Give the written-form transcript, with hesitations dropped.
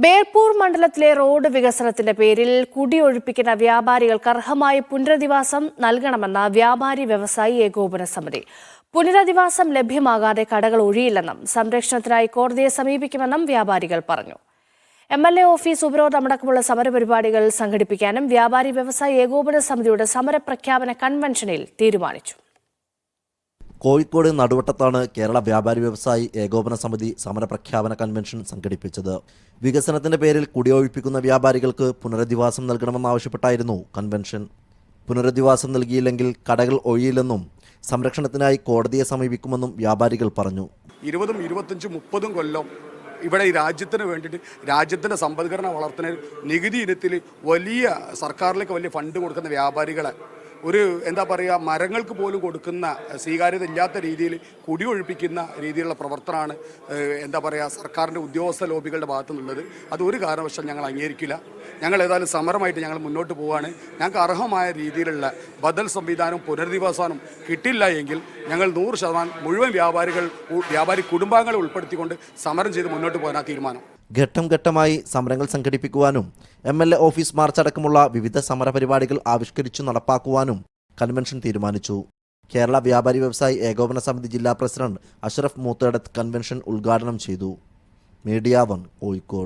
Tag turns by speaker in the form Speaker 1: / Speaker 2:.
Speaker 1: ബേർപൂർ മണ്ഡലത്തിലെ റോഡ് വികസനത്തിന്റെ പേരിൽ കുടിയൊഴിപ്പിക്കുന്ന വ്യാപാരികൾക്ക് അർഹമായ പുനരധിവാസം നൽകണമെന്ന വ്യാപാരി വ്യവസായി ഏകോപന സമിതി. പുനരധിവാസം ലഭ്യമാകാതെ കടകൾ ഒഴിയില്ലെന്നും സംരക്ഷണത്തിനായി കോടതിയെ സമീപിക്കുമെന്നും വ്യാപാരികൾ പറഞ്ഞു. MLA ഓഫീസ് ഉപരോധമടക്കമുള്ള സമരപരിപാടികൾ സംഘടിപ്പിക്കാനും വ്യാപാരി വ്യവസായി ഏകോപന സമിതിയുടെ സമരപ്രഖ്യാപന കൺവെൻഷനിൽ തീരുമാനിച്ചു.
Speaker 2: കോഴിക്കോട് നടുവട്ടത്താണ് കേരള വ്യാപാരി വ്യവസായി ഏകോപന സമിതി സമരപ്രഖ്യാപന കൺവെൻഷൻ സംഘടിപ്പിച്ചത്. വികസനത്തിന്റെ പേരിൽ കുടിയൊഴിപ്പിക്കുന്ന വ്യാപാരികൾക്ക് പുനരധിവാസം നൽകണമെന്നാവശ്യപ്പെട്ടായിരുന്നു കൺവെൻഷൻ. പുനരധിവാസം നൽകിയില്ലെങ്കിൽ കടകൾ ഒഴിയില്ലെന്നും സംരക്ഷണത്തിനായി കോടതിയെ സമീപിക്കുമെന്നും വ്യാപാരികൾ പറഞ്ഞു.
Speaker 3: 20, 25, 30 കൊല്ലം ഇവിടെ ഈ രാജ്യത്തിന് വേണ്ടിയിട്ട് രാജ്യത്തിൻ്റെ സമ്പദ്ഘടന വളർത്തുന്ന നികുതി ഇനത്തിൽ വലിയ സർക്കാരിലേക്ക് വലിയ ഫണ്ട് കൊടുക്കുന്ന വ്യാപാരികളെ എന്താ പറയുക, മരങ്ങൾക്ക് പോലും കൊടുക്കുന്ന സ്വീകാര്യത ഇല്ലാത്ത രീതിയിൽ കുടിയൊഴിപ്പിക്കുന്ന രീതിയിലുള്ള പ്രവർത്തനമാണ് എന്താ പറയുക സർക്കാരിൻ്റെ ഉദ്യോഗസ്ഥ ലോബികളുടെ ഭാഗത്തു നിന്നുള്ളത്. അത് ഒരു കാരണവശാലും ഞങ്ങൾ അംഗീകരിക്കില്ല. ഞങ്ങൾ ഏതായാലും സമരമായിട്ട് ഞങ്ങൾ മുന്നോട്ട് പോവുകയാണ്. ഞങ്ങൾക്ക് അർഹമായ രീതിയിലുള്ള ബദൽ സംവിധാനവും പുനരധിവാസവും കിട്ടില്ല എങ്കിൽ ഞങ്ങൾ 100% മുഴുവൻ വ്യാപാരി കുടുംബാംഗങ്ങളെ ഉൾപ്പെടുത്തിക്കൊണ്ട് സമരം ചെയ്ത് മുന്നോട്ട് പോകാനാണ് തീരുമാനം.
Speaker 2: ഘട്ടം ഘട്ടമായി സമരങ്ങൾ സംഘടിപ്പിക്കുവാനും MLA ഓഫീസ് മാർച്ച് അടക്കമുള്ള വിവിധ സമരപരിപാടികൾ ആവിഷ്കരിച്ചു നടപ്പാക്കുവാനും കൺവെൻഷൻ തീരുമാനിച്ചു. കേരള വ്യാപാരി വ്യവസായി ഏകോപന സമിതി ജില്ലാ പ്രസിഡന്റ് അഷ്റഫ് മൂത്തേടത്ത് കൺവെൻഷൻ ഉദ്ഘാടനം ചെയ്തു. മീഡിയ 1 കോഴിക്കോട്.